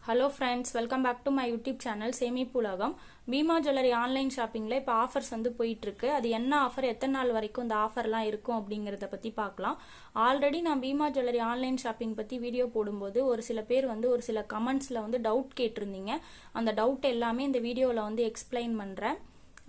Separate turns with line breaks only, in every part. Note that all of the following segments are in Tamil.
Hello friends, welcome back to my YouTube channel சேமிப்புலகம். பீமா ஜுவல்லரி ஆன்லைன் ஷாப்பிங்ல இப்போ ஆஃபர்ஸ் வந்து போயிட்டு இருக்கு. அது என்ன ஆஃபர், எத்தனை நாள் வரைக்கும் இந்த ஆஃபர்லாம் இருக்கும் அப்படிங்கறத பத்தி பார்க்கலாம். ஆல்ரெடி நான் பீமா ஜுவல்லரி ஆன்லைன் ஷாப்பிங் பத்தி வீடியோ போடும்போது ஒரு சில பேர் வந்து ஒரு சில கமெண்ட்ஸ்ல வந்து டவுட் கேட்டிருந்தீங்க. அந்த டவுட் எல்லாமே இந்த வீடியோல வந்து எக்ஸ்பிளைன் பண்றேன்.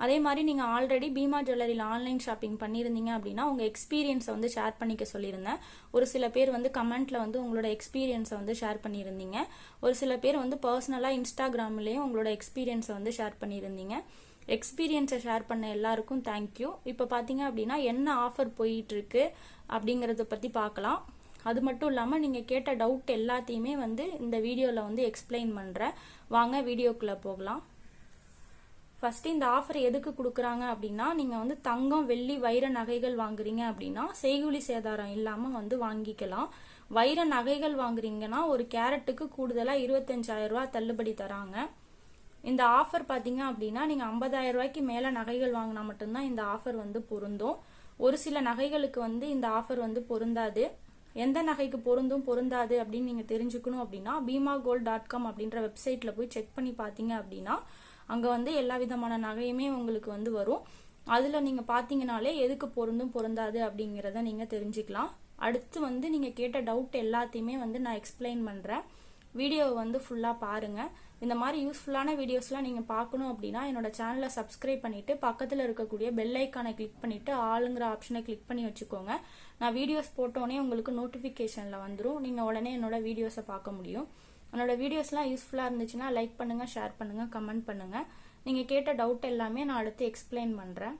அதே மாதிரி நீங்கள் ஆல்ரெடி பீமா ஜுவல்லரியில் ஆன்லைன் ஷாப்பிங் பண்ணியிருந்தீங்க அப்படின்னா உங்கள் எக்ஸ்பீரியன்ஸை வந்து ஷேர் பண்ணிக்க சொல்லியிருந்தேன். ஒரு சில பேர் வந்து கமெண்ட்டில் வந்து உங்களோட எக்ஸ்பீரியன்ஸை வந்து ஷேர் பண்ணியிருந்தீங்க. ஒரு சில பேர் வந்து பர்சனலாக இன்ஸ்டாகிராம்லேயும் உங்களோட எக்ஸ்பீரியன்ஸை வந்து ஷேர் பண்ணியிருந்தீங்க. எக்ஸ்பீரியன்ஸை ஷேர் பண்ண எல்லாருக்கும் தேங்க்யூ. இப்போ பார்த்தீங்க அப்படின்னா என்ன ஆஃபர் போயிட்டு இருக்கு அப்படிங்கிறத பற்றி பார்க்கலாம். அது மட்டும் இல்லாமல் நீங்கள் கேட்ட டவுட் எல்லாத்தையுமே வந்து இந்த வீடியோவில் வந்து எக்ஸ்பிளைன் பண்ணுறேன். வாங்க வீடியோக்குள்ளே போகலாம். ஃபர்ஸ்ட் இந்த ஆஃபர் எதுக்கு கொடுக்குறாங்க அப்படின்னா, நீங்கள் வந்து தங்கம், வெள்ளி, வைர நகைகள் வாங்குறீங்க அப்படின்னா செய்கூலி சேதாரம் இல்லாமல் வந்து வாங்கிக்கலாம். வைர நகைகள் வாங்குறீங்கன்னா ஒரு கேரட்டுக்கு கூடுதலாக 25,000 ரூபாய் தள்ளுபடி தராங்க. இந்த ஆஃபர் பார்த்தீங்க அப்படின்னா நீங்கள் 50,000 ரூபாய்க்கு மேலே நகைகள் வாங்கினா மட்டும்தான் இந்த ஆஃபர் வந்து பொருந்தும். ஒரு சில நகைகளுக்கு வந்து இந்த ஆஃபர் வந்து பொருந்தாது. எந்த நகைக்கு பொருந்தும் பொருந்தாது அப்படின்னு நீங்கள் தெரிஞ்சுக்கணும் அப்படின்னா bima-gold.com அப்படின்ற வெப்சைட்டில் போய் செக் பண்ணி பார்த்தீங்க அப்படின்னா அங்கே வந்து எல்லா விதமான நகையுமே உங்களுக்கு வந்து வரும். அதில் நீங்கள் பார்த்தீங்கனாலே எதுக்கு பொருந்தும் பொருந்தாது அப்படிங்கிறத நீங்கள் தெரிஞ்சுக்கலாம். அடுத்து வந்து நீங்கள் கேட்ட டவுட் எல்லாத்தையுமே வந்து நான் எக்ஸ்பிளைன் பண்ணுறேன். வீடியோவை வந்து ஃபுல்லாக பாருங்கள். இந்த மாதிரி யூஸ்ஃபுல்லான வீடியோஸ்லாம் நீங்கள் பார்க்கணும் அப்படின்னா என்னோட சேனலை சப்ஸ்கிரைப் பண்ணிவிட்டு பக்கத்தில் இருக்கக்கூடிய பெல் ஐக்கானை கிளிக் பண்ணிவிட்டு ஆளுங்கிற ஆப்ஷனை கிளிக் பண்ணி வச்சுக்கோங்க. நான் வீடியோஸ் போட்டோன்னே உங்களுக்கு நோட்டிஃபிகேஷனில் வந்துடும். நீங்கள் உடனே என்னோட வீடியோஸை பார்க்க முடியும். என்னோட வீடியோஸ்லாம் யூஸ்ஃபுல்லாக இருந்துச்சுன்னா லைக் பண்ணுங்கள், ஷேர் பண்ணுங்கள், கமெண்ட் பண்ணுங்கள். நீங்கள் கேட்ட டவுட் எல்லாமே நான் அடுத்து எக்ஸ்பிளைன் பண்ணுறேன்.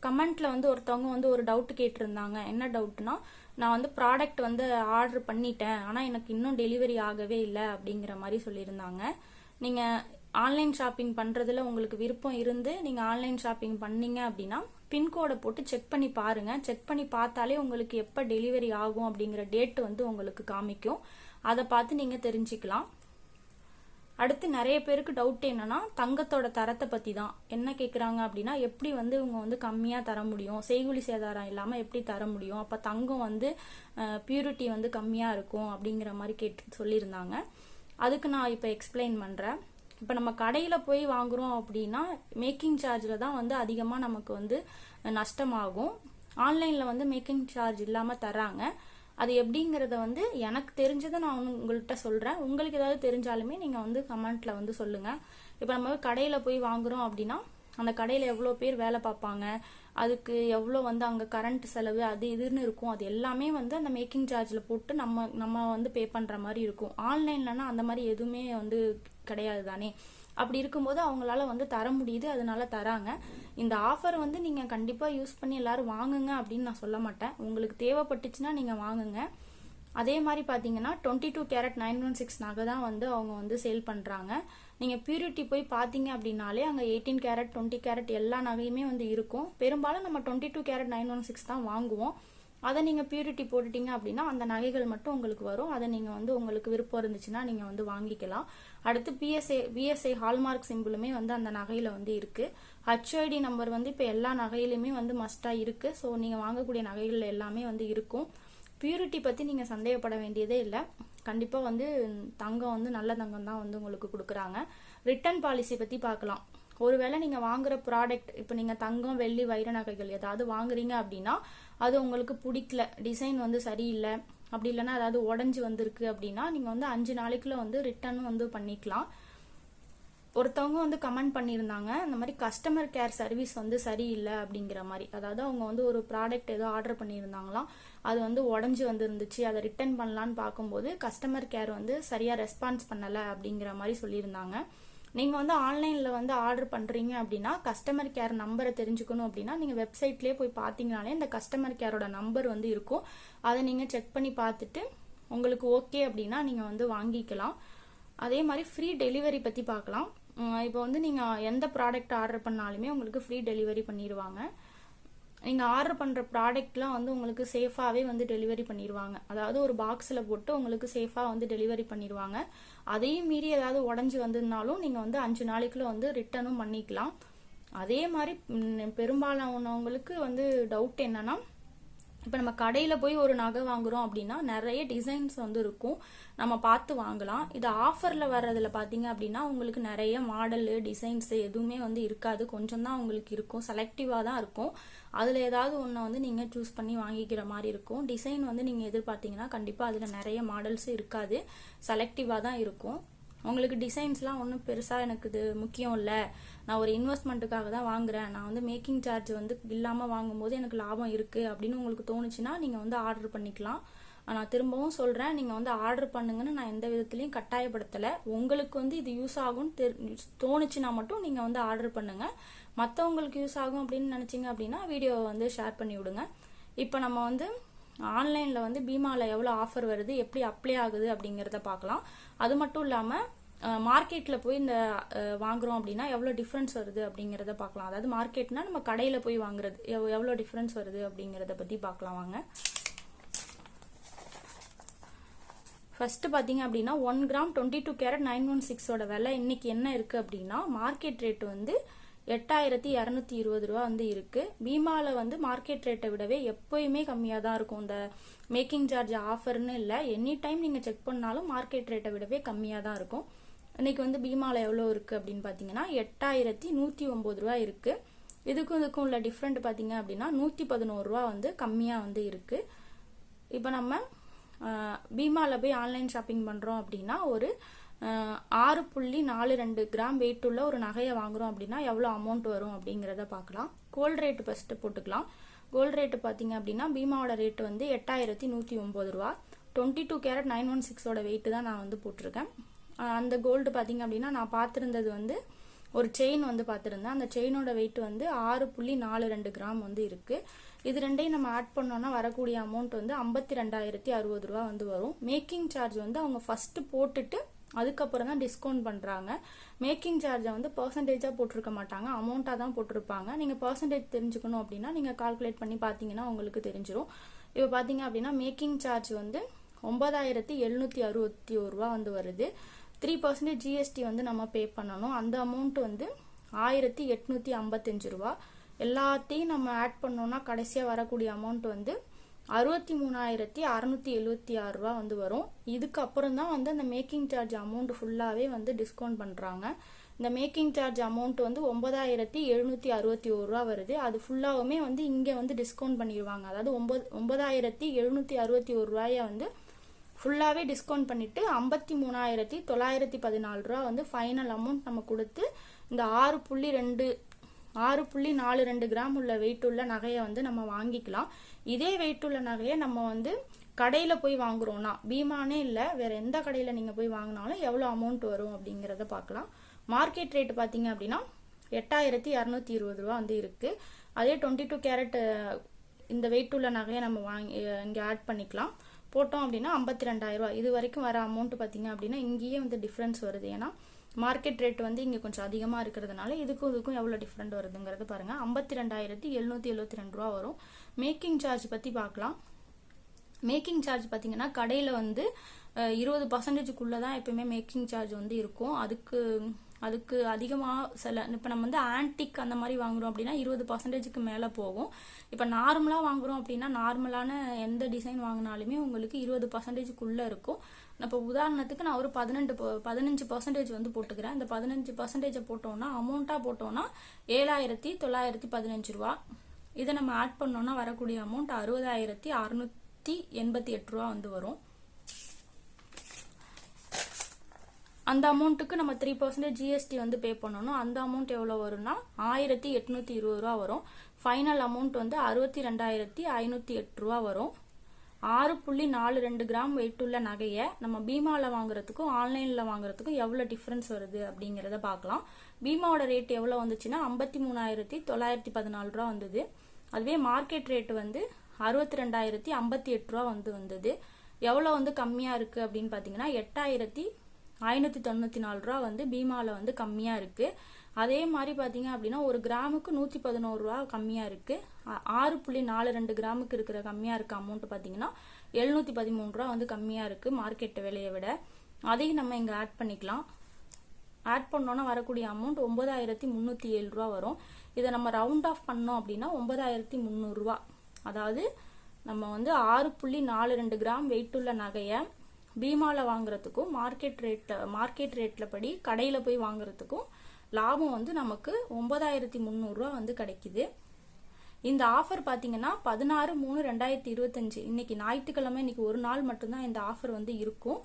கமெண்ட்ல வந்து ஒருத்தவங்க வந்து ஒரு டவுட் கேட்டிருந்தாங்க. என்ன டவுட்னா, நான் வந்து ப்ராடக்ட் வந்து ஆர்டர் பண்ணிட்டேன் ஆனால் எனக்கு இன்னும் டெலிவரி ஆகவே இல்லை அப்படிங்கிற மாதிரி சொல்லியிருந்தாங்க. நீங்கள் ஆன்லைன் ஷாப்பிங் பண்ணுறதுல உங்களுக்கு விருப்பம் இருந்து நீங்கள் ஆன்லைன் ஷாப்பிங் பண்ணீங்க அப்படின்னா பின்கோடை போட்டு செக் பண்ணி பாருங்க. செக் பண்ணி பார்த்தாலே உங்களுக்கு எப்போ டெலிவரி ஆகும் அப்படிங்கிற டேட் வந்து உங்களுக்கு காமிக்கும். அதை பார்த்து நீங்கள் தெரிஞ்சுக்கலாம். அடுத்து நிறைய பேருக்கு டவுட் என்னன்னா, தங்கத்தோட தரத்தை பற்றி தான். என்ன கேட்குறாங்க அப்படின்னா, எப்படி வந்து இவங்க வந்து கம்மியாக தர முடியும், செய்கூலி சேதாரம் இல்லாமல் எப்படி தர முடியும், அப்போ தங்கம் வந்து பியூரிட்டி வந்து கம்மியாக இருக்கும் அப்படிங்கிற மாதிரி சொல்லியிருந்தாங்க. அதுக்கு நான் இப்போ எக்ஸ்பிளைன் பண்ணுறேன். இப்போ நம்ம கடையில் போய் வாங்குறோம் அப்படின்னா மேக்கிங் சார்ஜில் தான் வந்து அதிகமாக நமக்கு வந்து நஷ்டமாகும். ஆன்லைனில் வந்து மேக்கிங் சார்ஜ் இல்லாமல் தராங்க. அது எப்படிங்கிறத வந்து எனக்கு தெரிஞ்சதை நான் உங்கள்கிட்ட சொல்கிறேன். உங்களுக்கு ஏதாவது தெரிஞ்சாலுமே நீங்கள் வந்து கமெண்ட்டில் வந்து சொல்லுங்கள். இப்போ நம்ம கடையில் போய் வாங்குறோம் அப்படின்னா அந்த கடையில் எவ்வளோ பேர் வேலை பார்ப்பாங்க, அதுக்கு எவ்வளோ வந்து அங்கே கரண்ட் செலவு அது இதுன்னு இருக்கும். அது எல்லாமே வந்து அந்த மேக்கிங் சார்ஜில் போட்டு நம்ம வந்து பே பண்ணுற மாதிரி இருக்கும். ஆன்லைன்லனா அந்த மாதிரி எதுவுமே வந்து கிடையாது தானே. அப்படி இருக்கும்போது அவங்களால வந்து தர முடியுது, அதனால தராங்க. இந்த ஆஃபர் வந்து நீங்கள் கண்டிப்பாக யூஸ் பண்ணி எல்லாரும் வாங்குங்க அப்படின்னு நான் சொல்ல மாட்டேன். உங்களுக்கு தேவைப்பட்டுச்சுன்னா நீங்கள் வாங்குங்க. அதே மாதிரி பார்த்தீங்கன்னா 22 கேரட் 916 நகை தான் வந்து அவங்க வந்து சேல் பண்ணுறாங்க. நீங்கள் பியூரிட்டி போய் பார்த்தீங்க அப்படின்னாலே அங்கே 18 கேரட் 20 கேரட் எல்லா நகையுமே வந்து இருக்கும். பெரும்பாலும் நம்ம 22 கேரட் 916 தான் வாங்குவோம். அதை நீங்கள் பியூரிட்டி போட்டுட்டீங்க அப்படின்னா அந்த நகைகள் மட்டும் உங்களுக்கு வரும். அதை நீங்கள் வந்து உங்களுக்கு விருப்பம் இருந்துச்சுன்னா நீங்கள் வந்து வாங்கிக்கலாம். அடுத்து பிஎஸ்ஐ ஹால்மார்க் சிம்பிளுமே வந்து அந்த நகையில் வந்து இருக்குது. HID நம்பர் வந்து இப்போ எல்லா நகையிலுமே வந்து மஸ்டாக இருக்குது. ஸோ நீங்கள் வாங்கக்கூடிய நகைகள் எல்லாமே வந்து இருக்கும். பியூரிட்டி பற்றி நீங்கள் சந்தேகப்பட வேண்டியதே இல்லை. கண்டிப்பாக வந்து தங்கம் வந்து நல்ல தங்கம் தான் வந்து உங்களுக்கு கொடுக்குறாங்க. ரிட்டர்ன் பாலிசி பற்றி பார்க்கலாம். ஒருவேளை நீங்கள் வாங்குற ப்ராடக்ட், இப்போ நீங்கள் தங்கம், வெள்ளி, வைர நகைகள் ஏதாவது வாங்குறீங்க அப்படின்னா அது உங்களுக்கு பிடிக்கல, டிசைன் வந்து சரியில்லை, அப்படி இல்லைன்னா அதாவது உடஞ்சி வந்திருக்கு அப்படின்னா நீங்கள் வந்து 5 நாளைக்குள்ள வந்து ரிட்டர்ன் வந்து பண்ணிக்கலாம். ஒருத்தவங்க வந்து கமெண்ட் பண்ணியிருந்தாங்க, இந்த மாதிரி கஸ்டமர் கேர் சர்வீஸ் வந்து சரியில்லை அப்படிங்கிற மாதிரி. அதாவது அவங்க வந்து ஒரு ப்ராடக்ட் ஏதோ ஆர்டர் பண்ணியிருந்தாங்களாம், அது வந்து உடஞ்சி வந்துருந்துச்சு, அதை ரிட்டர்ன் பண்ணலான்னு பார்க்கும்போது கஸ்டமர் கேர் வந்து சரியாக ரெஸ்பான்ஸ் பண்ணலை அப்படிங்கிற மாதிரி சொல்லியிருந்தாங்க. நீங்கள் வந்து ஆன்லைனில் வந்து ஆர்டர் பண்ணுறீங்க அப்படின்னா கஸ்டமர் கேர் நம்பரை தெரிஞ்சுக்கணும் அப்படின்னா நீங்கள் வெப்சைட்லேயே போய் பார்த்தீங்கனாலே இந்த கஸ்டமர் கேரோட நம்பர் வந்து இருக்கும். அதை நீங்கள் செக் பண்ணி பார்த்துட்டு உங்களுக்கு ஓகே அப்படின்னா நீங்கள் வந்து வாங்கிக்கலாம். அதே மாதிரி ஃப்ரீ டெலிவரி பற்றி பார்க்கலாம். இப்போ வந்து நீங்கள் எந்த ப்ராடக்ட் ஆர்டர் பண்ணாலுமே உங்களுக்கு ஃப்ரீ டெலிவரி பண்ணிடுவாங்க. நீங்கள் ஆர்டர் பண்ணுற ப்ராடக்ட்லாம் வந்து உங்களுக்கு சேஃபாகவே வந்து டெலிவரி பண்ணிடுவாங்க. அதாவது ஒரு பாக்ஸில் போட்டு உங்களுக்கு சேஃபாக வந்து டெலிவரி பண்ணிடுவாங்க. அதையும் மீறி ஏதாவது உடஞ்சி வந்திருந்தாலும் நீங்கள் வந்து 5 நாளைக்குள்ள வந்து ரிட்டர்னும் பண்ணிக்கலாம். அதே மாதிரி பெரும்பாலானவங்களுக்கு வந்து டவுட் என்னன்னா, இப்போ நம்ம கடையில் போய் ஒரு நகை வாங்குறோம் அப்படின்னா நிறைய டிசைன்ஸ் வந்து இருக்கும், நம்ம பார்த்து வாங்கலாம். இது ஆஃபரில் வர்றதுல பார்த்தீங்க அப்படின்னா உங்களுக்கு நிறைய மாடலு டிசைன்ஸு எதுவுமே வந்து இருக்காது, கொஞ்சம் தான் உங்களுக்கு இருக்கும், செலக்டிவாக தான் இருக்கும். அதில் ஏதாவது ஒன்று வந்து நீங்கள் சூஸ் பண்ணி வாங்கிக்கிற மாதிரி இருக்கும். டிசைன் வந்து நீங்கள் எதிர்பார்த்தீங்கன்னா கண்டிப்பாக அதில் நிறைய மாடல்ஸ் இருக்காது, செலக்டிவாக தான் இருக்கும். உங்களுக்கு டிசைன்ஸ்லாம் ஒன்றும் பெருசாக எனக்கு இது முக்கியம் இல்லை, நான் ஒரு இன்வெஸ்ட்மெண்ட்டுக்காக தான் வாங்குறேன், நான் வந்து மேக்கிங் சார்ஜ் வந்து இல்லாமல் வாங்கும்போது எனக்கு லாபம் இருக்குது அப்படின்னு உங்களுக்கு தோணுச்சுன்னா நீங்கள் வந்து ஆர்டர் பண்ணிக்கலாம். நான் திரும்பவும் சொல்கிறேன், நீங்கள் வந்து ஆர்டர் பண்ணுங்கன்னு நான் எந்த விதத்துலையும் கட்டாயப்படுத்தலை. உங்களுக்கு வந்து இது யூஸ் ஆகும்னு தோணுச்சுன்னா மட்டும் நீங்கள் வந்து ஆர்டர் பண்ணுங்கள். மற்றவங்களுக்கு யூஸ் ஆகும் அப்படின்னு நினச்சிங்க அப்படின்னா வீடியோவை வந்து ஷேர் பண்ணி விடுங்க. இப்போ நம்ம வந்து ஆன்லைனில் வந்து பீமாவில் எவ்வளோ ஆஃபர் வருது, எப்படி அப்ளை ஆகுது அப்படிங்கிறத பார்க்கலாம். அது மட்டும் இல்லாமல் மார்க்கெட்டில் போய் இந்த வாங்குறோம் அப்படின்னா எவ்வளோ டிஃப்ரென்ஸ் வருது அப்படிங்கிறத பார்க்கலாம். அதாவது மார்க்கெட்னா நம்ம கடையில் போய் வாங்குறது எவ்வளோ டிஃப்ரென்ஸ் வருது அப்படிங்கிறத பற்றி பார்க்கலாம் வாங்க. ஃபர்ஸ்ட் பார்த்தீங்க அப்படின்னா 1 கிராம் 22 கேரட் 916ஓட விலை இன்னைக்கு என்ன இருக்குது அப்படின்னா மார்க்கெட் ரேட் வந்து 8220 ரூபா வந்து இருக்கு. பீமாவில் வந்து மார்க்கெட் ரேட்டை விடவே எப்பயுமே கம்மியாக தான் இருக்கும். இந்த மேக்கிங் சார்ஜ் ஆஃபர்னு இல்லை, எனி டைம் நீங்கள் செக் பண்ணாலும் மார்க்கெட் ரேட்டை விடவே கம்மியாக தான் இருக்கும். இன்னைக்கு வந்து பீமாவில் எவ்வளோ இருக்குது அப்படின்னு பார்த்தீங்கன்னா 8109 ரூபா இருக்குது. இதுக்கும் உள்ள டிஃப்ரெண்ட் பார்த்தீங்க அப்படின்னா 111 ரூபா வந்து கம்மியாக வந்து இருக்குது. இப்போ நம்ம பீமாவில் போய் ஆன்லைன் ஷாப்பிங் பண்ணுறோம் அப்படின்னா ஒரு 6.42 கிராம் வெயிட் உள்ள ஒரு நகையை வாங்குறோம் அப்படின்னா எவ்வளோ அமௌண்ட் வரும் அப்படிங்கிறத பார்க்கலாம். கோல்டு ரேட்டு ஃபர்ஸ்ட் போட்டுக்கலாம். கோல்டு ரேட்டு பார்த்தீங்க அப்படின்னா பீமாவோட ரேட்டு வந்து 8109 ரூபா. 22 கேரட் 916ஓட வெயிட்டு தான் நான் வந்து போட்டிருக்கேன். அந்த கோல்டு பார்த்தீங்க அப்படின்னா நான் பார்த்துருந்தது வந்து ஒரு செயின் வந்து பார்த்துருந்தேன். அந்த செயினோட வெயிட் வந்து 6.42 கிராம் வந்து இருக்குது. இது ரெண்டையும் நம்ம ஆட் பண்ணோம்னா வரக்கூடிய அமௌண்ட் வந்து 52,060 ரூபா வந்து வரும். மேக்கிங் சார்ஜ் வந்து அவங்க ஃபர்ஸ்ட் போட்டுட்டு அதுக்கப்புறம் தான் டிஸ்கவுண்ட் பண்ணுறாங்க. மேக்கிங் சார்ஜை வந்து பர்சன்டேஜாக போட்டிருக்க மாட்டாங்க, அமௌண்ட்டாக தான் போட்டிருப்பாங்க. நீங்கள் பர்சன்டேஜ் தெரிஞ்சுக்கணும் அப்படின்னா நீங்கள் கால்குலேட் பண்ணி பார்த்தீங்கன்னா உங்களுக்கு தெரிஞ்சிடும். இப்போ பார்த்தீங்க அப்படின்னா மேக்கிங் சார்ஜ் வந்து 9,761 ரூபா வந்து வருது. 3% ஜிஎஸ்டி வந்து நம்ம பே பண்ணணும். அந்த அமௌண்ட் வந்து 1,855 ரூபா. எல்லாத்தையும் நம்ம ஆட் பண்ணோம்னா கடைசியாக வரக்கூடிய அமௌண்ட் வந்து 63,676 ரூபா வந்து வரும். இதுக்கப்புறம் தான் வந்து அந்த மேக்கிங் சார்ஜ் அமௌண்ட் ஃபுல்லாகவே வந்து டிஸ்கவுண்ட் பண்ணுறாங்க. இந்த மேக்கிங் சார்ஜ் அமௌண்ட் வந்து 9,761 ரூபா வருது. அது ஃபுல்லாகவுமே வந்து இங்கே வந்து டிஸ்கவுண்ட் பண்ணிடுவாங்க. அதாவது 9,761 ரூபாயை வந்து ஃபுல்லாகவே டிஸ்கவுண்ட் பண்ணிட்டு 53,914 ரூபா வந்து ஃபைனல் அமௌண்ட் நம்ம கொடுத்து இந்த 6.42 கிராம் உள்ள வெயிட் உள்ள நகையை வந்து நம்ம வாங்கிக்கலாம். இதே வெயிட் உள்ள நகையை நம்ம வந்து கடையில் போய் வாங்குறோம்னா பீமானே இல்லை வேற எந்த கடையில் நீங்கள் போய் வாங்கினாலும் எவ்வளோ அமௌண்ட் வரும் அப்படிங்கிறத பார்க்கலாம். மார்க்கெட் ரேட் பார்த்தீங்க அப்படின்னா 8,220 ரூபா வந்து இருக்கு. அதே 22 கேரட் இந்த வெயிட் உள்ள நகையை நம்ம இங்கே ஆட் பண்ணிக்கலாம். போட்டோம் அப்படின்னா 52,000 ரூபா. இது வரைக்கும் வர அமௌண்ட் பார்த்தீங்க அப்படின்னா இங்கேயே வந்து டிஃப்ரென்ஸ் வருது. ஏன்னா மார்க்கெட் ரேட் வந்து இங்கே கொஞ்சம் அதிகமாக இருக்கிறதுனால இதுக்கும் எவ்வளோ டிஃப்ரெண்ட் வருதுங்கிறது பாருங்க. 52,772 ரூபா வரும். மேக்கிங் சார்ஜ் பற்றி பார்க்கலாம். மேக்கிங் சார்ஜ் பார்த்தீங்கன்னா கடையில் வந்து 20% தான் எப்பயுமே மேக்கிங் சார்ஜ் வந்து இருக்கும். அதுக்கு அதிகமாக இப்போ நம்ம வந்து ஆன்டிக் அந்த மாதிரி வாங்குறோம் அப்படின்னா 20% மேலே போகும். இப்போ நார்மலாக வாங்குறோம் அப்படின்னா நார்மலான எந்த டிசைன் வாங்கினாலுமே உங்களுக்கு 20% இருக்கும். இப்போ உதாரணத்துக்கு நான் ஒரு 15% வந்து போட்டுக்கிறேன். இந்த 15% போட்டோம்னா அமௌண்ட்டாக போட்டோம்னா 7,915 ரூபா. இதை நம்ம ஆட் பண்ணோம்னா வரக்கூடிய அமௌண்ட் 60,688 ரூபா வந்து வரும். அந்த அமௌண்ட்டுக்கு நம்ம 3% ஜிஎஸ்டி வந்து பே பண்ணணும். அந்த அமௌண்ட் எவ்வளோ வரும்னா 1,820 ரூபா வரும். ஃபைனல் அமௌண்ட் வந்து 62,508 ரூபா வரும். 6.42 கிராம் வெயிட் உள்ள நகையை நம்ம பீமாவில் வாங்குறதுக்கும் ஆன்லைனில் வாங்குறதுக்கும் எவ்வளோ டிஃப்ரென்ஸ் வருது அப்படிங்கிறத பார்க்கலாம். பீமாவோட ரேட் எவ்வளோ வந்துச்சுன்னா 53,914 ரூபா வந்தது. அதுவே மார்க்கெட் ரேட் வந்து 62,058 ரூபா வந்தது. எவ்வளோ வந்து கம்மியாக இருக்குது அப்படின்னு பார்த்தீங்கன்னா 8,594 ரூபா வந்து பீமாவில் வந்து கம்மியாக இருக்குது. அதே மாதிரி பார்த்தீங்க அப்படின்னா ஒரு கிராமுக்கு 111 ரூபா கம்மியாக இருக்குது. 6.42 கிராமுக்கு இருக்கிற கம்மியாக இருக்க அமௌண்ட் பார்த்தீங்கன்னா 713 ரூபா வந்து கம்மியாக இருக்குது மார்க்கெட் விலையை விட. அதையும் நம்ம இங்கே ஆட் பண்ணிக்கலாம். ஆட் பண்ணோன்னா வரக்கூடிய அமௌண்ட் 9,307 ரூபா வரும். இதை நம்ம ரவுண்ட் ஆஃப் பண்ணோம் அப்படின்னா 9,300 ரூபா. அதாவது நம்ம வந்து 6.42 கிராம் வெயிட் உள்ள நகையை பீமால வாங்குறதுக்கும் மார்க்கெட் ரேட்ல படி கடையில போய் வாங்குறதுக்கும் லாபம் வந்து நமக்கு 9300 ரூபா வந்து கிடைக்குது. இந்த ஆஃபர் பாத்தீங்கன்னா 16/3/2025 இன்னைக்கு ஞாயிற்றுக்கிழமை, இன்னைக்கு ஒரு நாள் மட்டும்தான் இந்த ஆஃபர் வந்து இருக்கும்.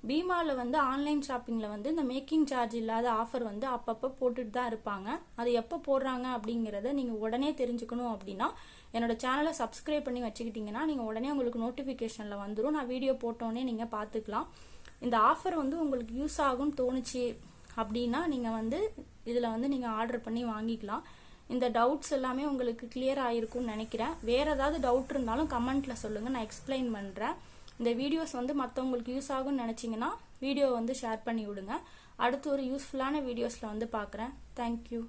பீமால வந்து ஆன்லைன் ஷாப்பிங்ல வந்து இந்த மேக்கிங் சார்ஜ் இல்லாத ஆஃபர் வந்து அப்பப்போ போட்டுட்டு தான் இருப்பாங்க. அது எப்போ போடுறாங்க அப்படிங்கறத நீங்க உடனே தெரிஞ்சுக்கணும் அப்படின்னா என்னோட சேனலை சப்ஸ்கிரைப் பண்ணி வச்சுக்கிட்டீங்கன்னா நீங்க உடனே உங்களுக்கு நோட்டிபிகேஷன்ல வந்துடும். நான் வீடியோ போட்டோன்னே நீங்க பாத்துக்கலாம். இந்த ஆஃபர் வந்து உங்களுக்கு யூஸ் ஆகும் தோணுச்சு அப்படின்னா நீங்க வந்து இதுல வந்து நீங்க ஆர்டர் பண்ணி வாங்கிக்கலாம். இந்த டவுட்ஸ் எல்லாமே உங்களுக்கு கிளியர் ஆயிருக்கும்னு நினைக்கிறேன். வேற ஏதாவது டவுட் இருந்தாலும் கமெண்ட்ல சொல்லுங்க, நான் எக்ஸ்பிளைன் பண்றேன். இந்த வீடியோஸ் வந்து மற்றவங்களுக்கு யூஸ் ஆகும்னு நினைச்சீங்கன்னா வீடியோ வந்து ஷேர் பண்ணி விடுங்க. அடுத்து ஒரு யூஸ்ஃபுல்லான வீடியோஸ்ல வந்து பார்க்குறேன். தேங்க்யூ.